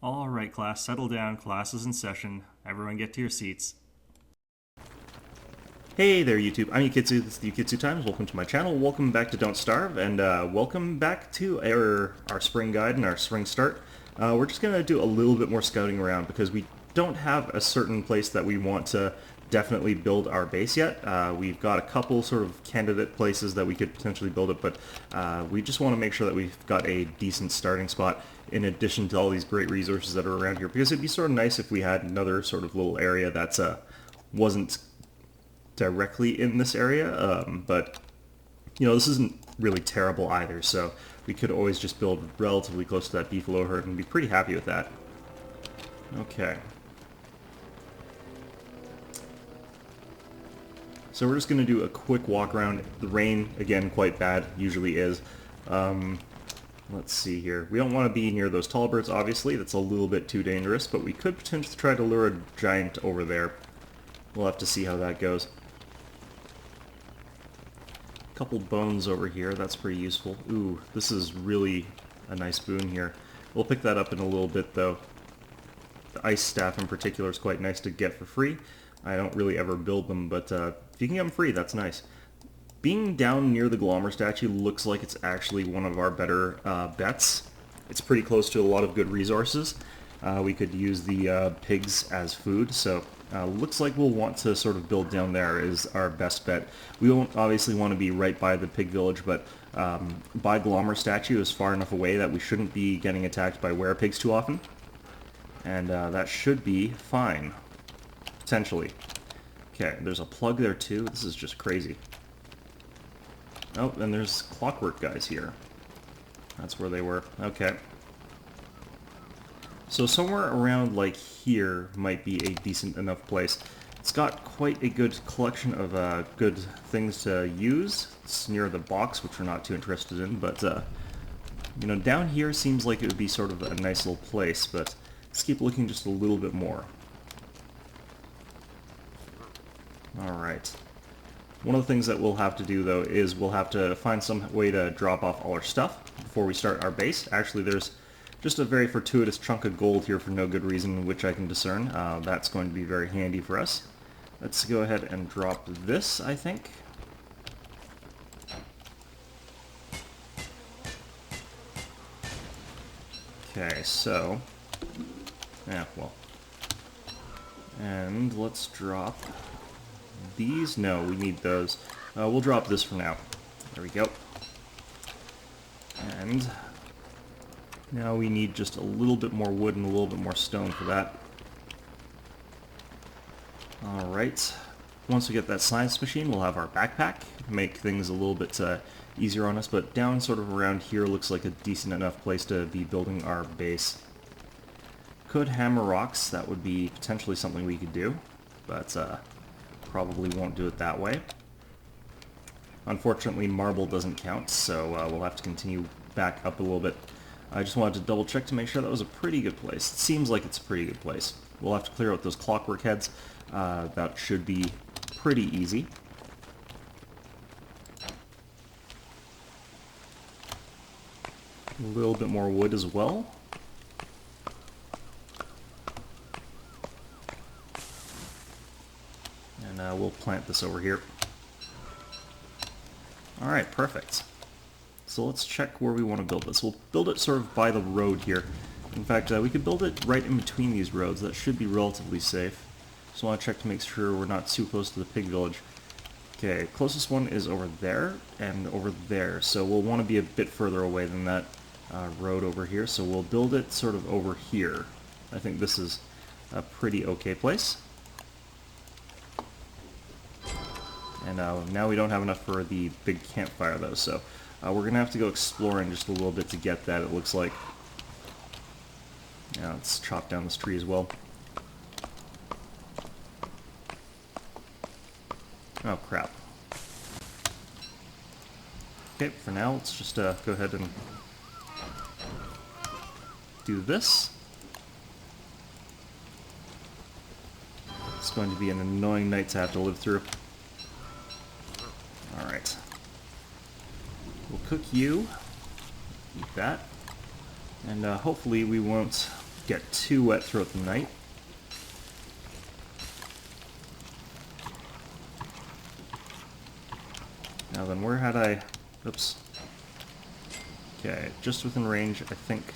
All right, class, settle down. Class is in session. Everyone get to your seats. Hey there, YouTube. I'm Yukitsu. This is the Yukitsu Times. Welcome to my channel. Welcome back to Don't Starve, and welcome back to our spring guide and our spring start. We're just going to do a little bit more scouting around because we don't have a certain place that we want to definitely build our base yet. We've got a couple sort of candidate places that we could potentially build it, but we just want to make sure that we've got a decent starting spot in addition to all these great resources that are around here, because it'd be sort of nice if we had another sort of little area that's wasn't directly in this area, but you know, this isn't really terrible either, so we could always just build relatively close to that beefalo herd and be pretty happy with that. Okay. So we're just going to do a quick walk around. The rain, again, quite bad, usually is. Let's see here. We don't want to be near those tall birds, obviously. That's a little bit too dangerous, but we could potentially try to lure a giant over there. We'll have to see how that goes. Couple bones over here, that's pretty useful. Ooh, this is really a nice boon here. We'll pick that up in a little bit though. The ice staff in particular is quite nice to get for free. I don't really ever build them, but if you can get them free, that's nice. Being down near the Glommer statue looks like it's actually one of our better bets. It's pretty close to a lot of good resources. We could use the pigs as food, so looks like we'll want to sort of build down there is our best bet. We won't obviously want to be right by the pig village, but by Glommer statue is far enough away that we shouldn't be getting attacked by werepigs too often. And that should be fine. Potentially. Okay, there's a plug there too. This is just crazy. Oh, and there's clockwork guys here. That's where they were. Okay. So somewhere around like here might be a decent enough place. It's got quite a good collection of good things to use. It's near the box, which we're not too interested in, but you know, down here seems like it would be sort of a nice little place, but let's keep looking just a little bit more. Alright. One of the things that we'll have to do, though, is we'll have to find some way to drop off all our stuff before we start our base. Actually, there's just a very fortuitous chunk of gold here for no good reason, which I can discern. That's going to be very handy for us. Let's go ahead and drop this, I think. Okay, so... yeah, well... and let's drop... these? No, we need those. We'll drop this for now. There we go. And now we need just a little bit more wood and a little bit more stone for that. Alright. Once we get that science machine, we'll have our backpack. Make things a little bit easier on us, but down sort of around here looks like a decent enough place to be building our base. Could hammer rocks. That would be potentially something we could do, but probably won't do it that way. Unfortunately, marble doesn't count, so we'll have to continue back up a little bit. I just wanted to double check to make sure that was a pretty good place. It seems like it's a pretty good place. We'll have to clear out those clockwork heads. That should be pretty easy. A little bit more wood as well. And we'll plant this over here. Alright, perfect. So let's check where we want to build this. We'll build it sort of by the road here. In fact, we could build it right in between these roads. That should be relatively safe. Just want to check to make sure we're not too close to the pig village. Okay, closest one is over there and over there. So we'll want to be a bit further away than that road over here. So we'll build it sort of over here. I think this is a pretty okay place. And now we don't have enough for the big campfire though, so we're going to have to go exploring just a little bit to get that, it looks like. Now let's chop down this tree as well. Oh crap. Okay, for now let's just go ahead and do this. It's going to be an annoying night to have to live through. Alright. We'll cook you. Eat that. And hopefully we won't get too wet throughout the night. Now then, where had I... Oops. Okay, just within range, I think.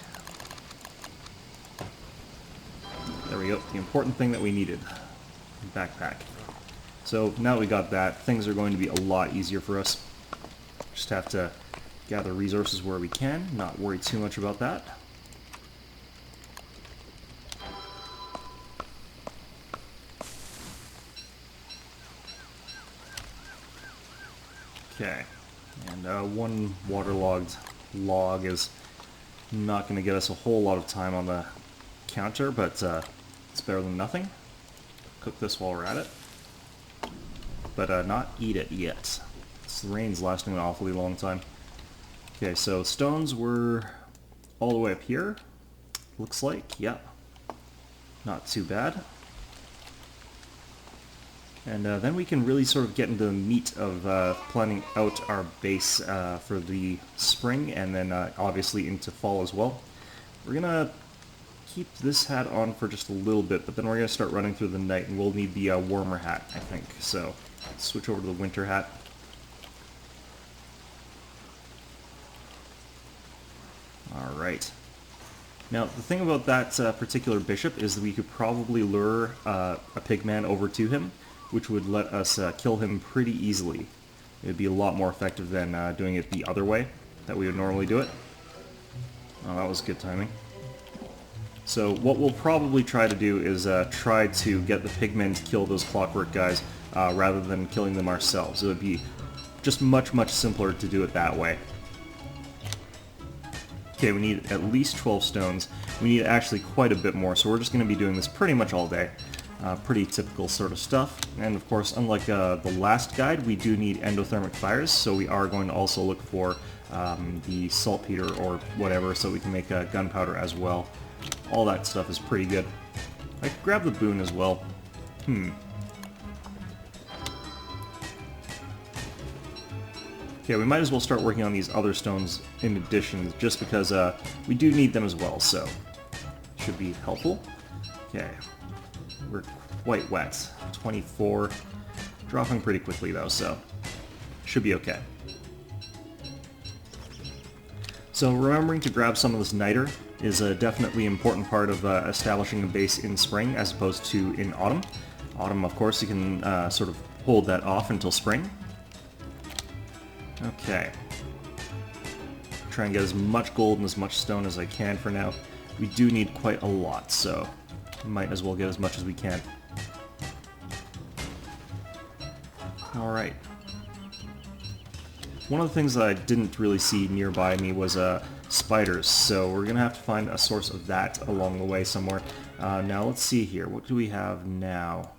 There we go. The important thing that we needed. Backpack. So now that we got that, things are going to be a lot easier for us. Just have to gather resources where we can, not worry too much about that. Okay, and one waterlogged log is not going to get us a whole lot of time on the counter, but it's better than nothing. Cook this while we're at it. But not eat it yet. The rain's lasting an awfully long time. Okay, so stones were all the way up here. Looks like, yeah. Not too bad. And then we can really sort of get into the meat of planning out our base for the spring, and then obviously into fall as well. We're gonna keep this hat on for just a little bit, but then we're gonna start running through the night, and we'll need the warmer hat, I think. So, switch over to the winter hat. Alright. Now, the thing about that particular bishop is that we could probably lure a pigman over to him, which would let us kill him pretty easily. It would be a lot more effective than doing it the other way that we would normally do it. Oh, that was good timing. So what we'll probably try to do is try to get the pigmen to kill those clockwork guys rather than killing them ourselves. It would be just much, much simpler to do it that way. Okay, we need at least 12 stones. We need actually quite a bit more, so we're just going to be doing this pretty much all day. Pretty typical sort of stuff. And of course, unlike the last guide, we do need endothermic fires, so we are going to also look for the saltpeter or whatever, so we can make gunpowder as well. All that stuff is pretty good. I could grab the boon as well. Okay, we might as well start working on these other stones in addition, just because we do need them as well, so should be helpful. Okay, we're quite wet. 24, dropping pretty quickly though, so should be okay. So remembering to grab some of this niter is a definitely important part of establishing a base in spring as opposed to in autumn. Autumn, of course, you can sort of hold that off until spring. Okay. Try and get as much gold and as much stone as I can for now. We do need quite a lot, so might as well get as much as we can. Alright. One of the things that I didn't really see nearby me was spiders, so we're going to have to find a source of that along the way somewhere. Now let's see here, what do we have now?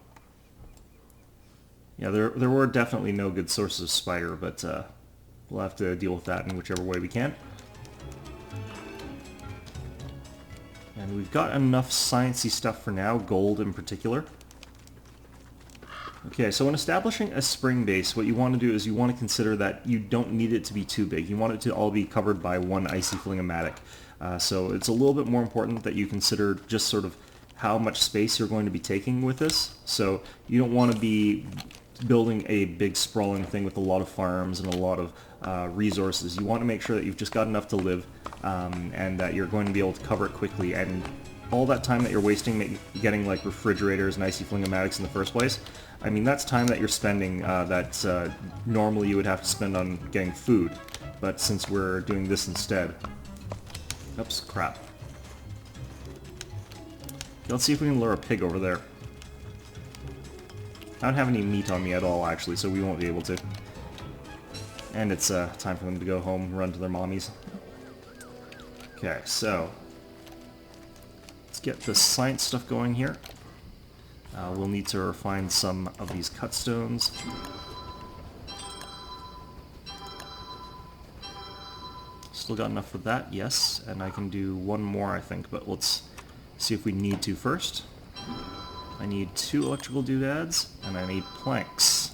Yeah, there were definitely no good sources of spider, but we'll have to deal with that in whichever way we can. And we've got enough sciencey stuff for now, gold in particular. Okay, so when establishing a spring base, what you want to do is you want to consider that you don't need it to be too big. You want it to all be covered by one icy flingomatic. So it's a little bit more important that you consider just sort of how much space you're going to be taking with this. So you don't want to be building a big sprawling thing with a lot of farms and a lot of resources. You want to make sure that you've just got enough to live and that you're going to be able to cover it quickly. And all that time that you're wasting getting like refrigerators and icy flingomatics in the first place, I mean, that's time that you're spending that normally you would have to spend on getting food. But since we're doing this instead... Oops, crap. Let's see if we can lure a pig over there. I don't have any meat on me at all, actually, so we won't be able to. And it's time for them to go home, run to their mommies. Okay, so... let's get the science stuff going here. We'll need to refine some of these cut stones. Still got enough for that, yes. And I can do one more, I think, but let's see if we need to first. I need 2 electrical doodads, and I need planks.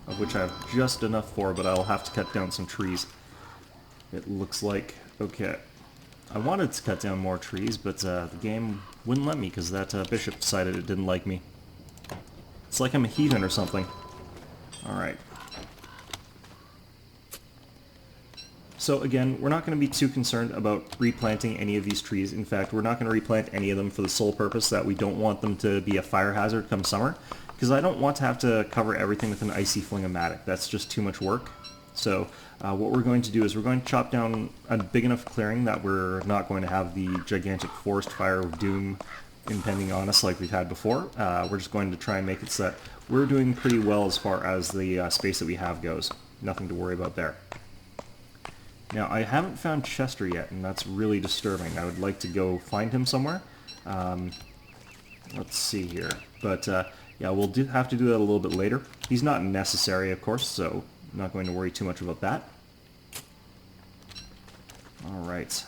Of which I have just enough for, but I'll have to cut down some trees. It looks like. Okay. I wanted to cut down more trees, but the game wouldn't let me because that bishop decided it didn't like me. It's like I'm a heathen or something. Alright. So again, we're not going to be too concerned about replanting any of these trees. In fact, we're not going to replant any of them for the sole purpose that we don't want them to be a fire hazard come summer, because I don't want to have to cover everything with an icy fling-o-matic. That's just too much work. So what we're going to do is we're going to chop down a big enough clearing that we're not going to have the gigantic forest fire of doom impending on us like we've had before. We're just going to try and make it so that we're doing pretty well as far as the space that we have goes. Nothing to worry about there. Now, I haven't found Chester yet, and that's really disturbing. I would like to go find him somewhere. Let's see here. But, yeah, we'll have to do that a little bit later. He's not necessary, of course, so I'm not going to worry too much about that. Alright.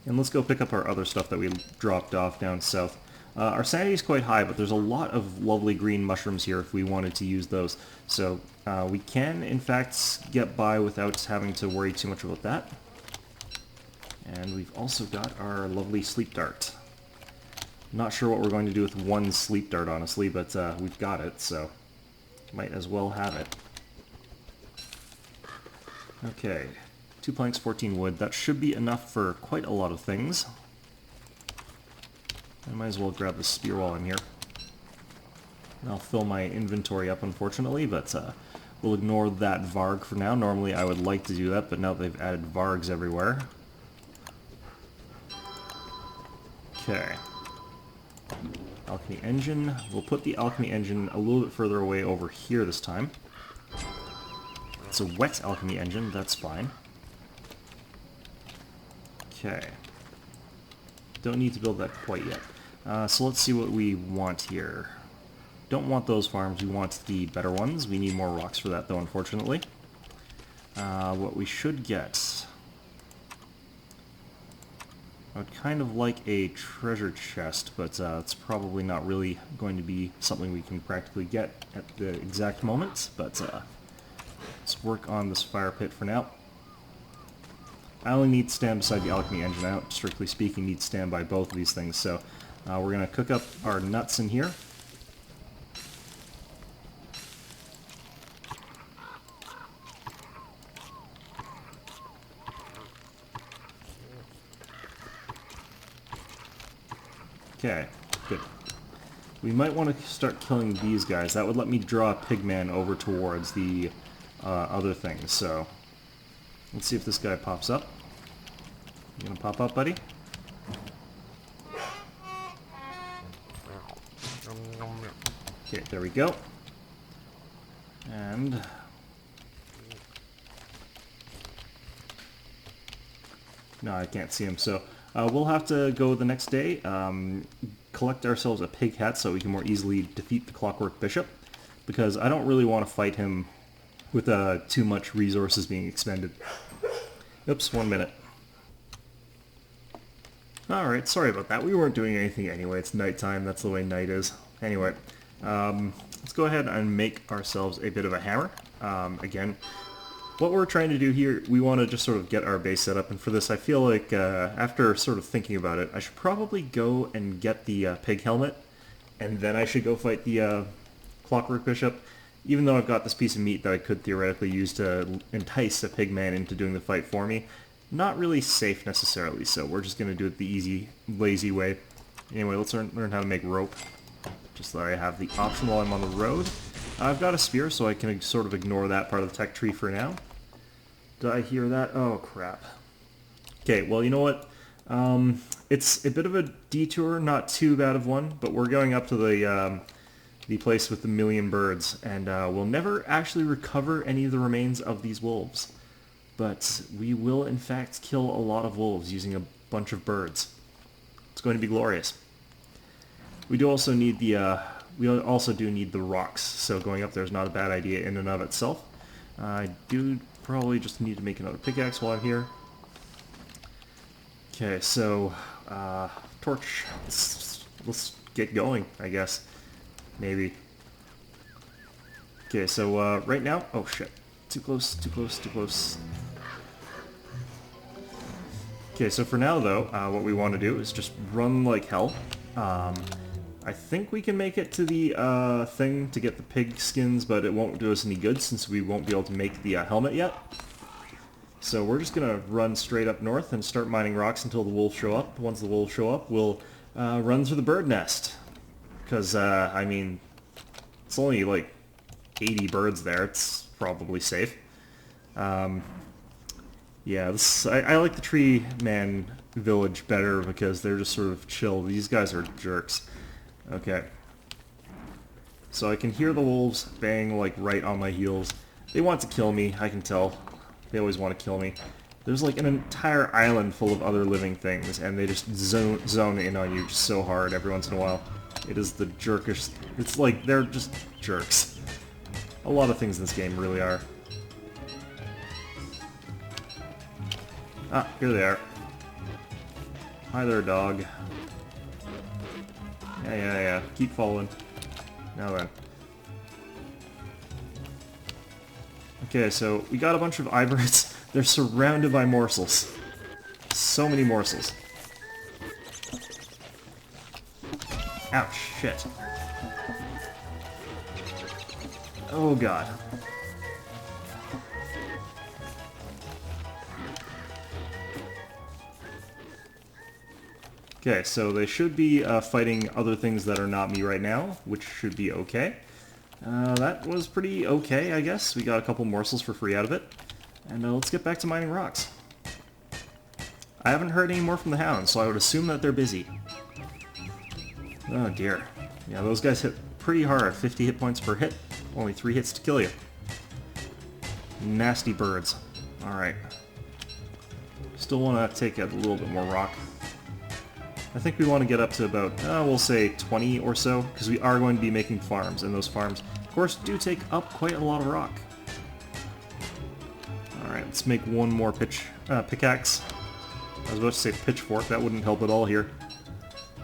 And let's go pick up our other stuff that we dropped off down south. Our sanity is quite high, but there's a lot of lovely green mushrooms here if we wanted to use those. So we can, in fact, get by without having to worry too much about that. And we've also got our lovely sleep dart. Not sure what we're going to do with one sleep dart, honestly, but we've got it, so might as well have it. Okay, 2 planks, 14 wood. That should be enough for quite a lot of things. I might as well grab the spear while I'm here. I'll fill my inventory up, unfortunately, but we'll ignore that Varg for now. Normally I would like to do that, but now they've added Vargs everywhere. Okay. Alchemy engine. We'll put the alchemy engine a little bit further away over here this time. It's a wet alchemy engine, that's fine. Okay. Don't need to build that quite yet. So let's see what we want here. Don't want those farms, we want the better ones. We need more rocks for that though, unfortunately. What we should get... I would kind of like a treasure chest, but it's probably not really going to be something we can practically get at the exact moment. But let's work on this fire pit for now. I only need to stand beside the alchemy engine. I don't, strictly speaking, need to stand by both of these things. So we're going to cook up our nuts in here. Okay, good. We might want to start killing these guys. That would let me draw a pigman over towards the other things. So let's see if this guy pops up. You gonna pop up, buddy? Okay, there we go. And no, I can't see him. So we'll have to go the next day, collect ourselves a pig hat so we can more easily defeat the Clockwork Bishop, because I don't really want to fight him with too much resources being expended. Oops, 1 minute. Alright, sorry about that. We weren't doing anything anyway. It's nighttime. That's the way night is. Anyway, let's go ahead and make ourselves a bit of a hammer. Again, what we're trying to do here, we want to just sort of get our base set up, and for this I feel like, after sort of thinking about it, I should probably go and get the pig helmet, and then I should go fight the Clockwork Bishop, even though I've got this piece of meat that I could theoretically use to entice a pig man into doing the fight for me. Not really safe necessarily, so we're just going to do it the easy, lazy way. Anyway, let's learn how to make rope, just so that I have the option while I'm on the road. I've got a spear, so I can sort of ignore that part of the tech tree for now. Did I hear that? Oh, crap. Okay, well, you know what? It's a bit of a detour, not too bad of one, but we're going up to the place with the million birds, and we'll never actually recover any of the remains of these wolves. But we will, in fact, kill a lot of wolves using a bunch of birds. It's going to be glorious. We do also need the rocks, so going up there is not a bad idea in and of itself. I do probably just need to make another pickaxe while I'm here. Okay, so torch. Let's get going, I guess. Maybe. Okay, so right now, oh shit, too close, too close, too close. Okay, so for now though, what we want to do is just run like hell. I think we can make it to the thing to get the pig skins, but it won't do us any good since we won't be able to make the helmet yet. So we're just going to run straight up north and start mining rocks until the wolves show up. Once the wolves show up, we'll run through the bird nest. Because, I mean, it's only like 80 birds there. It's probably safe. Yeah, I like the Tree Man village better because they're just sort of chill. These guys are jerks. Okay. So I can hear the wolves bang like right on my heels. They want to kill me, I can tell. They always want to kill me. There's like an entire island full of other living things, and they just zone in on you just so hard every once in a while. It is the jerkish... It's like, they're just jerks. A lot of things in this game really are. Ah, here they are. Hi there, dog. Yeah. Keep following. Now then. Okay, so we got a bunch of ivories. They're surrounded by morsels. So many morsels. Ouch, shit. Oh god. Okay, so they should be fighting other things that are not me right now, which should be okay. That was pretty okay, I guess. We got a couple morsels for free out of it. And let's get back to mining rocks. I haven't heard any more from the hounds, so I would assume that they're busy. Oh dear. Yeah, those guys hit pretty hard. 50 hit points per hit. Only 3 hits to kill you. Nasty birds. Alright. Still want to take a little bit more rock. I think we want to get up to about, we'll say 20 or so, because we are going to be making farms, and those farms, of course, do take up quite a lot of rock. Alright, let's make one more pickaxe. I was about to say pitchfork, that wouldn't help at all here.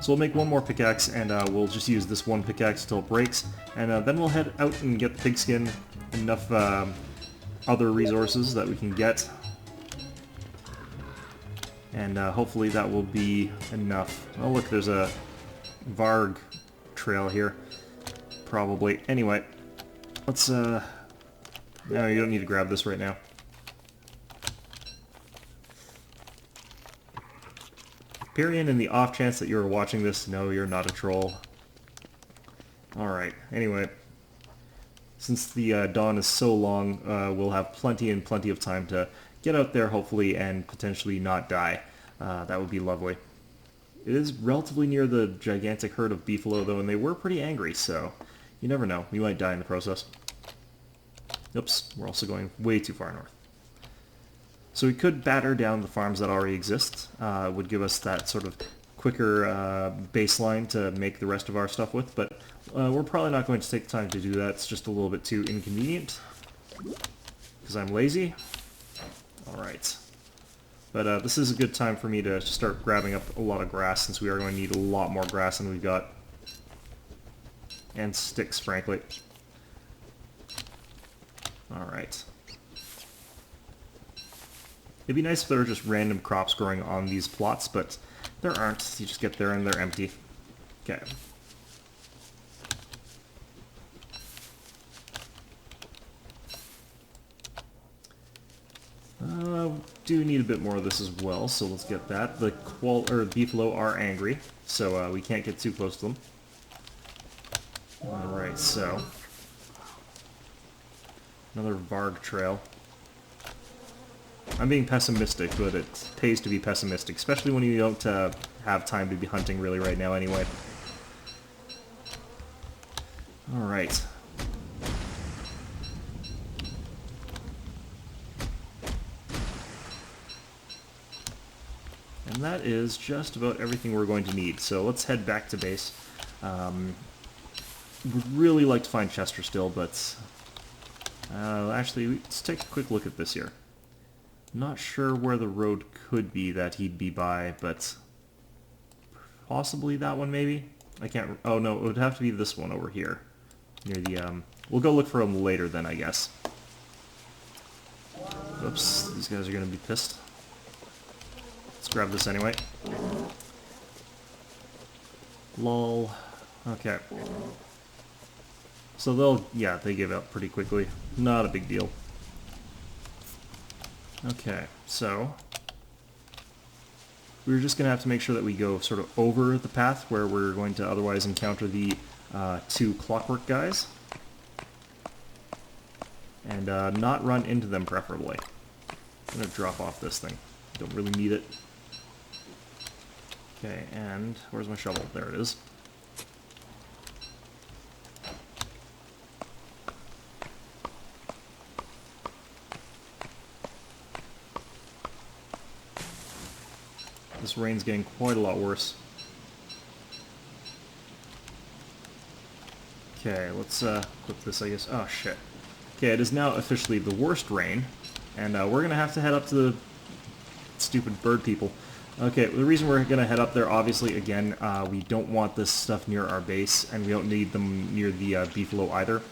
So we'll make one more pickaxe, and we'll just use this one pickaxe until it breaks, and then we'll head out and get the pigskin, enough other resources that we can get. And hopefully that will be enough. Oh look, there's a Varg trail here. Probably. Anyway, let's no, you don't need to grab this right now. Period, in the off chance that you're watching this, no, you're not a troll. Alright, anyway. Since the dawn is so long, we'll have plenty of time to get out there, hopefully, and potentially not die. That would be lovely. It is relatively near the gigantic herd of beefalo, though, and they were pretty angry, so you never know. We might die in the process. Oops, we're also going way too far north. So we could batter down the farms that already exist. It would give us that sort of quicker baseline to make the rest of our stuff with, but we're probably not going to take the time to do that. It's just a little bit too inconvenient, because I'm lazy. Alright. But this is a good time for me to start grabbing up a lot of grass, since we are going to need a lot more grass than we've got. And sticks, frankly. Alright. It'd be nice if there were just random crops growing on these plots, but there aren't. You just get there and they're empty. Okay. Do need a bit more of this as well, so let's get that. The beefalo are angry, so we can't get too close to them. Alright, so another Varg trail. I'm being pessimistic, but it pays to be pessimistic, especially when you don't have time to be hunting really right now anyway. Alright. And that is just about everything we're going to need, so let's head back to base. Would really like to find Chester still, but actually, let's take a quick look at this here. Not sure where the road could be that he'd be by, but possibly that one maybe? I can't... Oh no, it would have to be this one over here. Near the... We'll go look for him later then, I guess. Oops, these guys are going to be pissed. Let's grab this anyway. Lol. Okay. So they give up pretty quickly. Not a big deal. Okay, so we're just going to have to make sure that we go sort of over the path where we're going to otherwise encounter the two clockwork guys. And not run into them, preferably. I'm going to drop off this thing. Don't really need it. Okay, and where's my shovel? There it is. This rain's getting quite a lot worse. Okay, let's equip this, I guess. Oh, shit. Okay, it is now officially the worst rain, and we're going to have to head up to the stupid bird people. Okay, the reason we're going to head up there, obviously, again, we don't want this stuff near our base, and we don't need them near the beefalo either.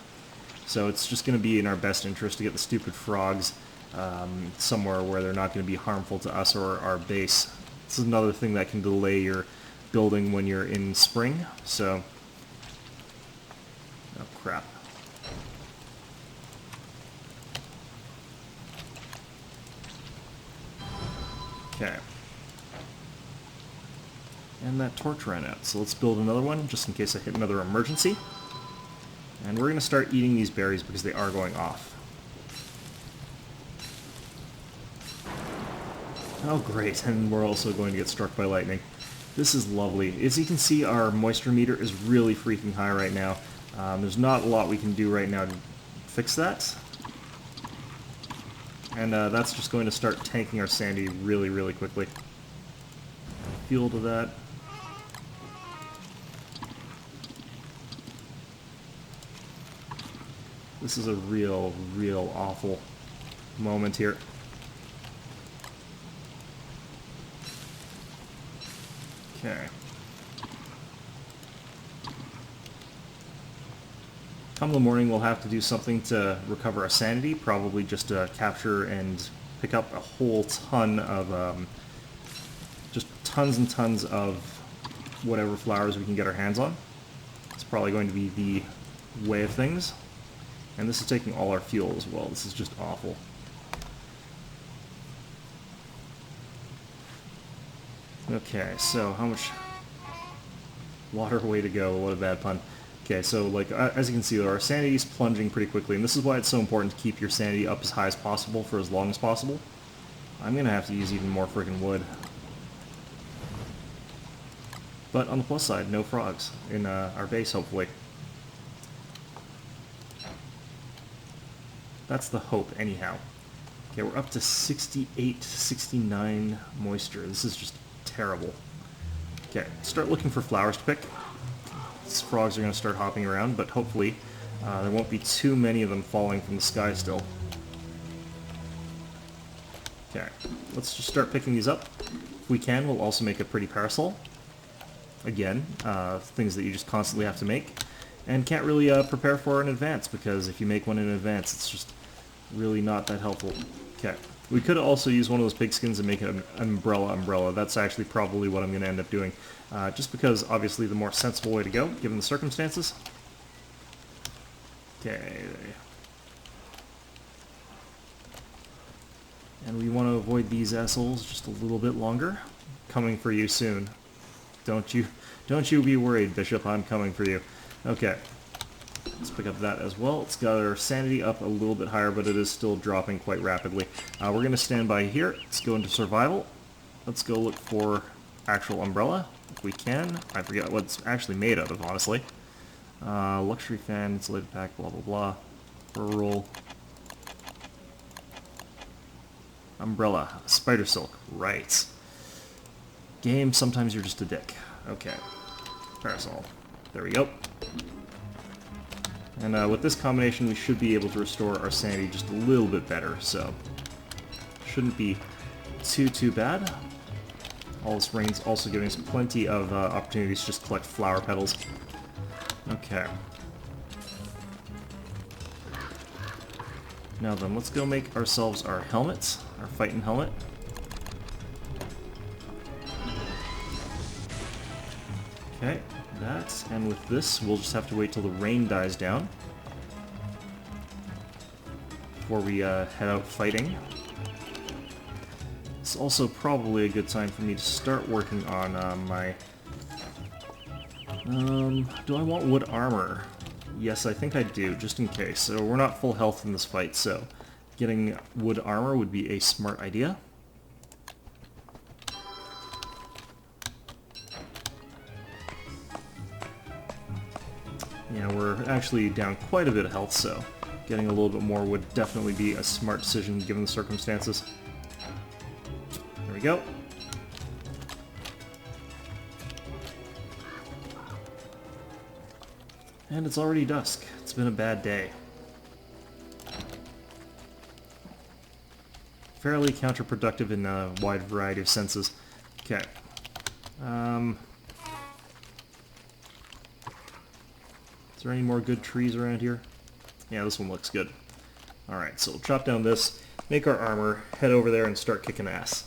So it's just going to be in our best interest to get the stupid frogs somewhere where they're not going to be harmful to us or our base. This is another thing that can delay your building when you're in spring, so... Oh, crap. Okay. And that torch ran out, so let's build another one just in case I hit another emergency. And we're going to start eating these berries because they are going off. Oh great, and we're also going to get struck by lightning. This is lovely. As you can see, our moisture meter is really freaking high right now. There's not a lot we can do right now to fix that. And that's just going to start tanking our sanity really, really quickly. Fuel to that. This is a real, real awful moment here. Okay. Come the morning, we'll have to do something to recover our sanity, probably just capture and pick up a whole ton of, just tons and tons of whatever flowers we can get our hands on. It's probably going to be the way of things. And this is taking all our fuel as well. This is just awful. Okay, so how much water way to go? What a bad pun. Okay, so like as you can see, our sanity is plunging pretty quickly, and this is why it's so important to keep your sanity up as high as possible for as long as possible. I'm gonna have to use even more freaking wood. But on the plus side, no frogs in our base, hopefully. That's the hope, anyhow. Okay, we're up to 68, 69 moisture. This is just terrible. Okay, start looking for flowers to pick. These frogs are going to start hopping around, but hopefully there won't be too many of them falling from the sky still. Okay, let's just start picking these up. If we can, we'll also make a pretty parasol. Again, things that you just constantly have to make, and can't really prepare for in advance, because if you make one in advance, it's just really not that helpful. Okay, we could also use one of those pigskins and make an umbrella. That's actually probably what I'm going to end up doing, just because obviously the more sensible way to go, given the circumstances. Okay. And we want to avoid these assholes just a little bit longer. Coming for you soon. Don't you be worried, Bishop, I'm coming for you. Okay. Let's pick up that as well. It's got our sanity up a little bit higher, but it is still dropping quite rapidly. We're going to stand by here. Let's go into survival. Let's go look for actual umbrella, if we can. I forget what it's actually made out of, honestly. Luxury fan, insulated pack, blah, blah, blah. Rural. Umbrella. Spider silk. Right. Game, sometimes you're just a dick. Okay. Parasol. There we go. And with this combination, we should be able to restore our sanity just a little bit better, so shouldn't be too bad. All this rain's also giving us plenty of opportunities to just collect flower petals. Okay. Now then, let's go make ourselves our helmets, our fighting helmet. Okay, that, and with this, we'll just have to wait till the rain dies down before we head out fighting. It's also probably a good time for me to start working on my... do I want wood armor? Yes, I think I do, just in case. So we're not full health in this fight, so getting wood armor would be a smart idea. Yeah, we're actually down quite a bit of health, so getting a little bit more would definitely be a smart decision given the circumstances. There we go. And it's already dusk. It's been a bad day. Fairly counterproductive in a wide variety of senses. Okay. Is there any more good trees around here? Yeah, this one looks good. Alright, so we'll chop down this, make our armor, head over there and start kicking ass.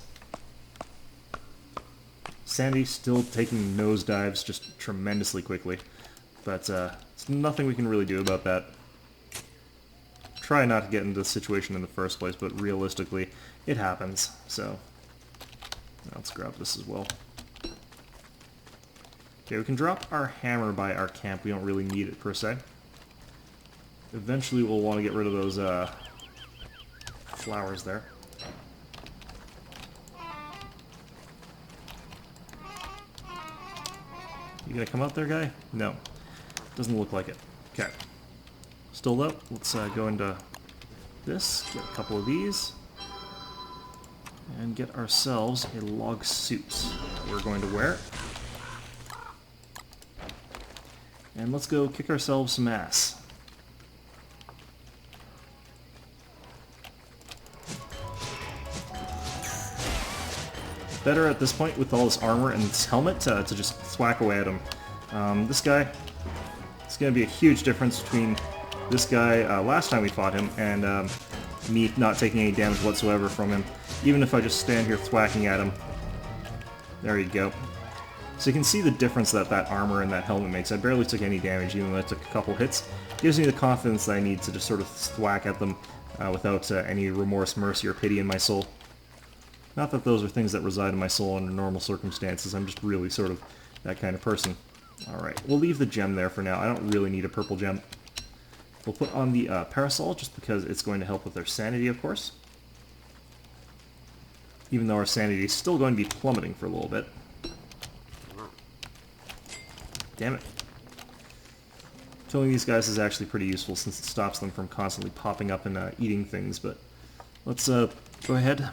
Sandy still taking nosedives just tremendously quickly, but there's nothing we can really do about that. Try not to get into the situation in the first place, but realistically, it happens, so let's grab this as well. Okay, we can drop our hammer by our camp. We don't really need it, per se. Eventually we'll want to get rid of those flowers there. You gonna come out there, guy? No. Doesn't look like it. Okay. Still though, let's go into this, get a couple of these, and get ourselves a log suit that we're going to wear. And let's go kick ourselves some ass. Better at this point with all this armor and this helmet to just thwack away at him. This guy, it's going to be a huge difference between this guy last time we fought him and me not taking any damage whatsoever from him, even if I just stand here thwacking at him. There you go. So you can see the difference that that armor and that helmet makes. I barely took any damage, even though I took a couple hits. Gives me the confidence that I need to just sort of thwack at them without any remorse, mercy, or pity in my soul. Not that those are things that reside in my soul under normal circumstances. I'm just really sort of that kind of person. Alright, we'll leave the gem there for now. I don't really need a purple gem. We'll put on the parasol just because it's going to help with our sanity, of course. Even though our sanity is still going to be plummeting for a little bit. Damn it. Killing these guys is actually pretty useful since it stops them from constantly popping up and eating things, but let's go ahead.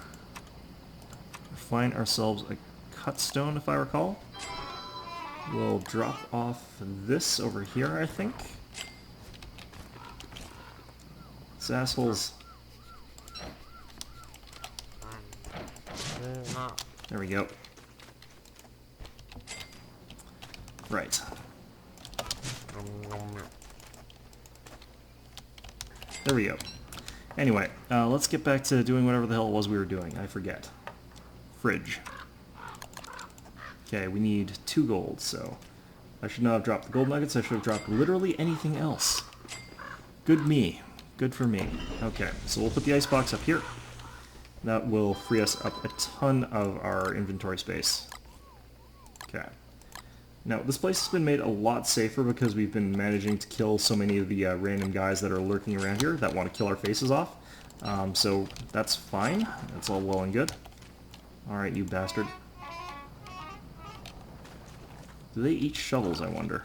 Find ourselves a cut stone, if I recall. We'll drop off this over here, I think. These assholes. There we go. Right. There we go. Anyway, let's get back to doing whatever the hell it was we were doing. I forget. Fridge. Okay, we need 2 gold, so I should not have dropped the gold nuggets. I should have dropped literally anything else. Good me. Good for me. Okay, so we'll put the icebox up here. That will free us up a ton of our inventory space. Okay. Now, this place has been made a lot safer because we've been managing to kill so many of the random guys that are lurking around here that want to kill our faces off. So that's fine. That's all well and good. Alright, you bastard. Do they eat shovels, I wonder?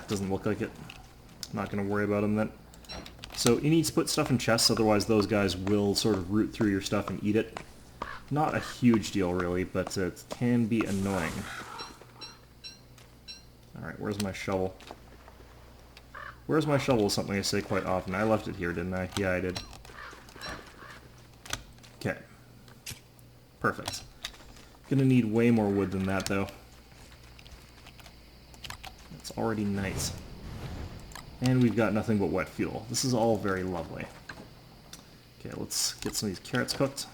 Doesn't look like it. Not going to worry about them then. So you need to put stuff in chests, otherwise those guys will sort of root through your stuff and eat it. Not a huge deal, really, but it can be annoying. Alright, where's my shovel? Where's my shovel is something I say quite often. I left it here, didn't I? Yeah, I did. Okay. Perfect. Gonna need way more wood than that, though. It's already nice. And we've got nothing but wet fuel. This is all very lovely. Okay, let's get some of these carrots cooked.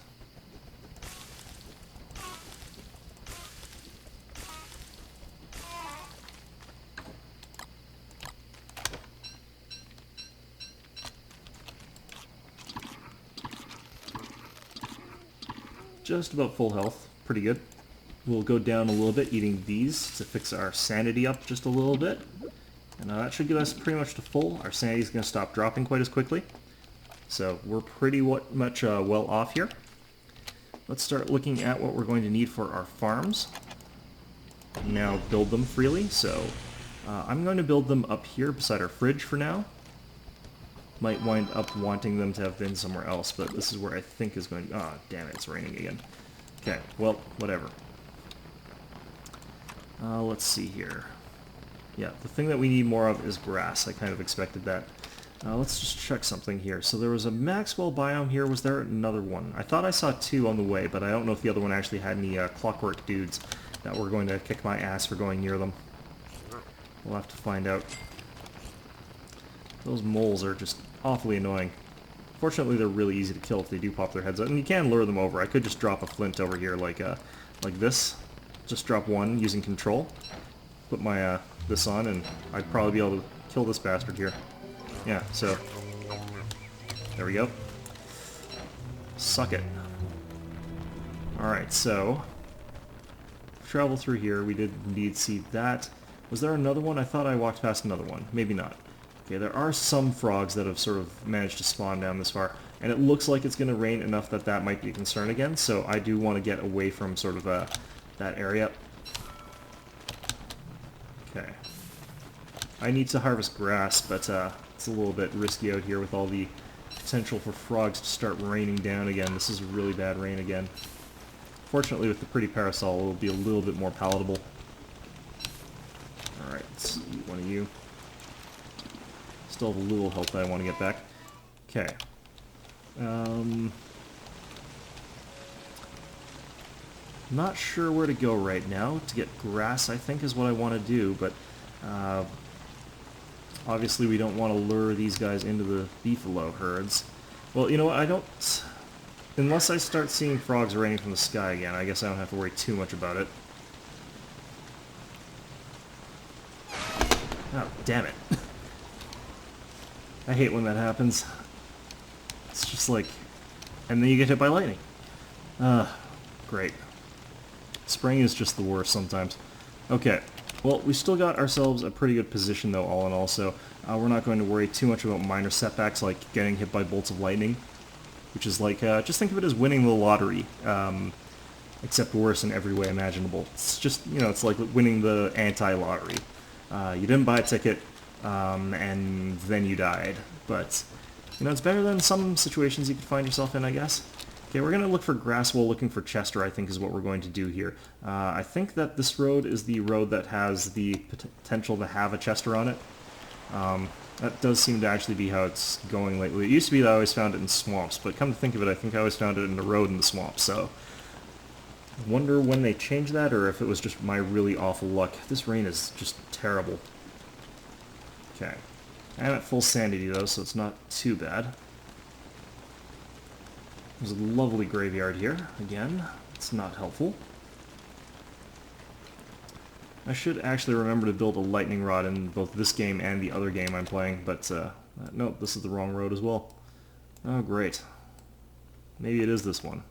just about full health. Pretty good. We'll go down a little bit eating these to fix our sanity up just a little bit. And that should get us pretty much to full. Our sanity is going to stop dropping quite as quickly. So we're pretty much well off here. Let's start looking at what we're going to need for our farms. Now build them freely. So I'm going to build them up here beside our fridge for now. Might wind up wanting them to have been somewhere else, but this is where I think is going to... Ah, damn it, it's raining again. Okay, well, whatever. Let's see here. Yeah, the thing that we need more of is grass. I kind of expected that. Let's just check something here. So there was a Maxwell biome here. Was there another one? I thought I saw two on the way, but I don't know if the other one actually had any clockwork dudes that were going to kick my ass for going near them. We'll have to find out. Those moles are just awfully annoying. Fortunately, they're really easy to kill if they do pop their heads out, and you can lure them over. I could just drop a flint over here like this. Just drop one using control. Put my this on, and I'd probably be able to kill this bastard here. Yeah, so there we go. Suck it. Alright, so travel through here. We did indeed see that. Was there another one? I thought I walked past another one. Maybe not. Okay, there are some frogs that have sort of managed to spawn down this far, and it looks like it's going to rain enough that that might be a concern again, so I do want to get away from sort of that area. Okay. I need to harvest grass, but it's a little bit risky out here with all the potential for frogs to start raining down again. This is really bad rain again. Fortunately, with the pretty parasol, it'll be a little bit more palatable. Alright, let's eat one of you. Still have a little health that I want to get back. Okay. Not sure where to go right now. To get grass, I think, is what I want to do, but obviously we don't want to lure these guys into the beefalo herds. Well, you know what, I don't... Unless I start seeing frogs raining from the sky again, I guess I don't have to worry too much about it. Oh, damn it. I hate when that happens. It's just like... And then you get hit by lightning. Great. Spring is just the worst sometimes. Okay. Well, we still got ourselves a pretty good position, though, all in all, so we're not going to worry too much about minor setbacks like getting hit by bolts of lightning, which is like, just think of it as winning the lottery, except worse in every way imaginable. It's just, you know, it's like winning the anti-lottery. You didn't buy a ticket, and then you died, but, you know, it's better than some situations you could find yourself in, I guess. Okay, we're going to look for grass while looking for Chester, I think is what we're going to do here. I think that this road is the road that has the potential to have a Chester on it. That does seem to actually be how it's going lately. It used to be that I always found it in swamps, but come to think of it, I think I always found it in the road in the swamps, so... I wonder when they changed that, or if it was just my really awful luck. This rain is just terrible. Okay. I'm at full sanity, though, so it's not too bad. There's a lovely graveyard here. Again, it's not helpful. I should actually remember to build a lightning rod in both this game and the other game I'm playing, but nope, this is the wrong road as well. Oh, great. Maybe it is this one.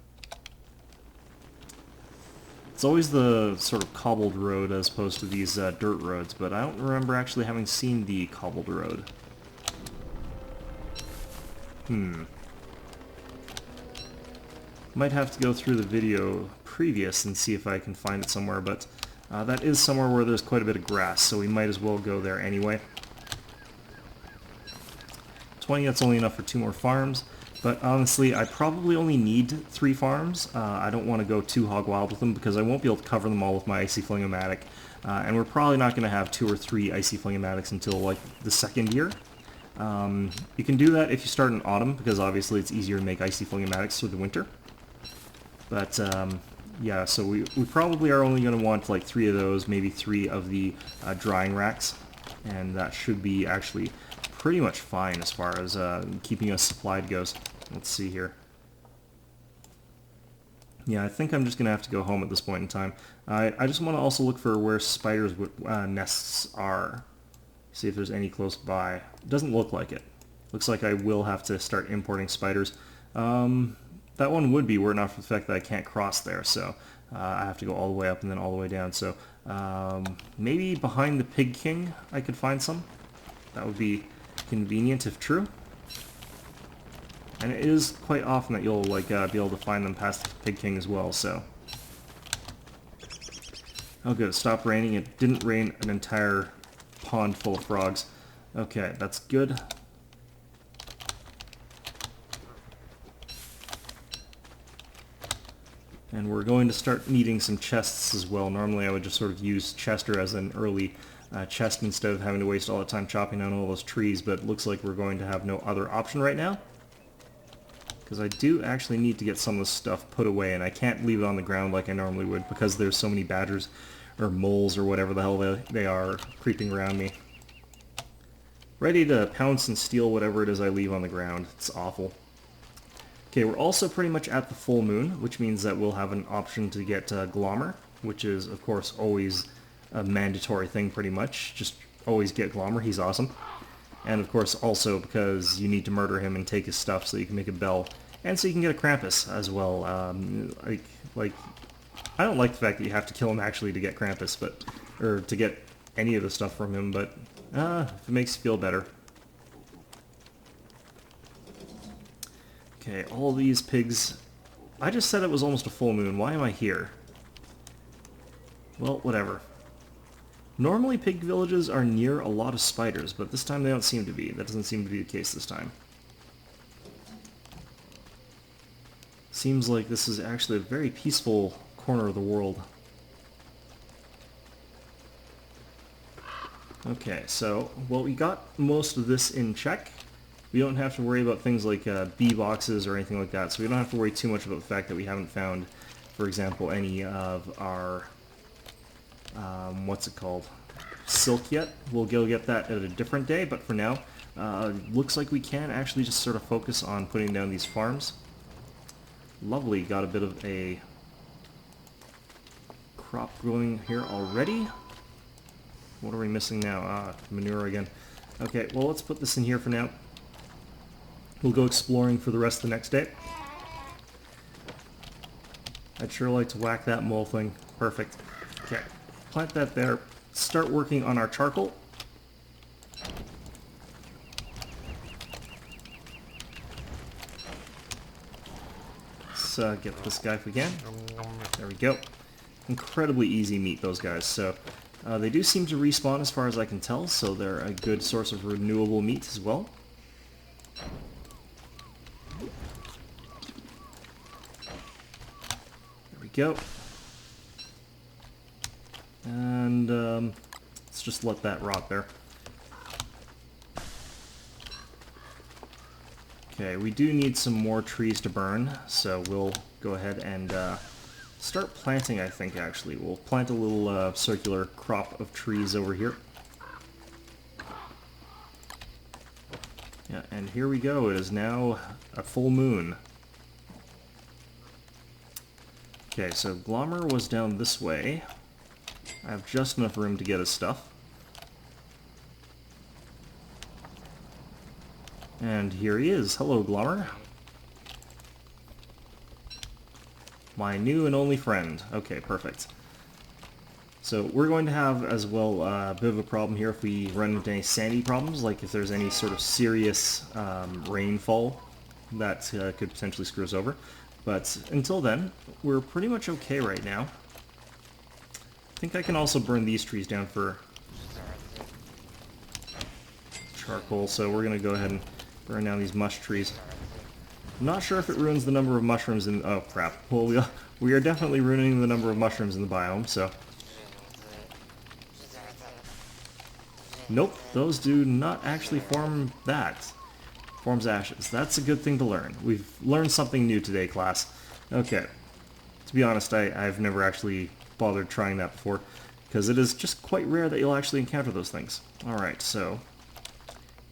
It's always the sort of cobbled road as opposed to these dirt roads, but I don't remember actually having seen the cobbled road. Might have to go through the video previous and see if I can find it somewhere, but that is somewhere where there's quite a bit of grass, so we might as well go there anyway. 20, that's only enough for 2 more farms, but honestly, I probably only need 3 farms. I don't want to go too hog wild with them because I won't be able to cover them all with my Icy Fling-O-Matic, and we're probably not going to have 2 or 3 Icy Fling-O-Matics until like the 2nd year. You can do that if you start in autumn, because obviously it's easier to make Icy Fling-O-Matics through the winter. But, yeah, so we probably are only going to want like 3 of those, maybe 3 of the drying racks, and that should be actually pretty much fine as far as keeping us supplied goes. Let's see here. Yeah, I think I'm just going to have to go home at this point in time. I just want to also look for where spiders' nests are. See if there's any close by. It doesn't look like it. Looks like I will have to start importing spiders. that one would be were it not for the fact that I can't cross there, so I have to go all the way up and then all the way down. So maybe behind the Pig King I could find some. That would be convenient if true. And it is quite often that you'll like be able to find them past the Pig King as well, so. Oh good, it stopped raining. It didn't rain an entire pond full of frogs. Okay, that's good. And we're going to start needing some chests as well. Normally I would just sort of use Chester as an early chest instead of having to waste all the time chopping down all those trees, but it looks like we're going to have no other option right now. Because I do actually need to get some of this stuff put away, and I can't leave it on the ground like I normally would because there's so many badgers or moles or whatever the hell they are creeping around me. Ready to pounce and steal whatever it is I leave on the ground. It's awful. Okay, we're also pretty much at the full moon, which means that we'll have an option to get Glommer, which is, of course, always a mandatory thing pretty much. Just always get Glommer, he's awesome. And of course also because you need to murder him and take his stuff so you can make a bell. And so you can get a Krampus as well. Like, I don't like the fact that you have to kill him actually to get Krampus, but or to get any of the stuff from him, but if it makes you feel better. Okay, all these pigs. I just said it was almost a full moon. Why am I here? Well, whatever. Normally pig villages are near a lot of spiders, but this time they don't seem to be. That doesn't seem to be the case this time. Seems like this is actually a very peaceful corner of the world. Okay, so, well, we got most of this in check. We don't have to worry about things like bee boxes or anything like that, so we don't have to worry too much about the fact that we haven't found, for example, any of our what's it called? Silk yet. We'll go get that at a different day, but for now, looks like we can actually just sort of focus on putting down these farms. Lovely, got a bit of a crop growing here already. What are we missing now? Manure again. Okay, well let's put this in here for now. We'll go exploring for the rest of the next day. I'd sure like to whack that mole thing. Perfect. Okay. Plant that there. Start working on our charcoal. Let's get this guy if we can. There we go. Incredibly easy meat, those guys. So they do seem to respawn as far as I can tell, so they're a good source of renewable meat as well. There we go. And let's just let that rot there. Okay, we do need some more trees to burn, so we'll go ahead and start planting, I think, actually. We'll plant a little circular crop of trees over here. Yeah, and here we go. It is now a full moon. Okay, so Glommer was down this way. I have just enough room to get his stuff. And here he is. Hello, Glommer. My new and only friend. Okay, perfect. So we're going to have as well a bit of a problem here if we run into any sandy problems, like if there's any sort of serious rainfall that could potentially screw us over. But until then, we're pretty much okay right now. I think I can also burn these trees down for charcoal, so we're going to go ahead and burn down these mush trees. I'm not sure if it ruins the number of mushrooms in... Oh, crap. Well, we are definitely ruining the number of mushrooms in the biome, so... Nope, those do not actually form that. Forms ashes. That's a good thing to learn. We've learned something new today, class. Okay. To be honest, I've never actually bothered trying that before, because it is just quite rare that you'll actually encounter those things. Alright, so...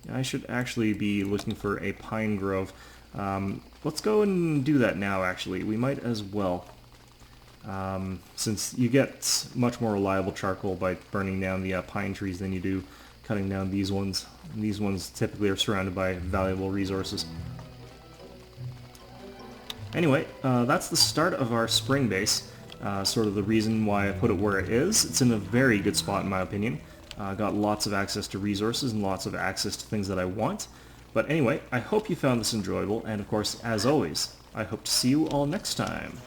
I should actually be looking for a pine grove. Let's go and do that now, actually. We might as well. Since you get much more reliable charcoal by burning down the pine trees than you do cutting down these ones. And these ones typically are surrounded by valuable resources. Anyway, that's the start of our spring base. Sort of the reason why I put it where it is. It's in a very good spot in my opinion. Got lots of access to resources and lots of access to things that I want. But anyway, I hope you found this enjoyable, and of course, as always, I hope to see you all next time.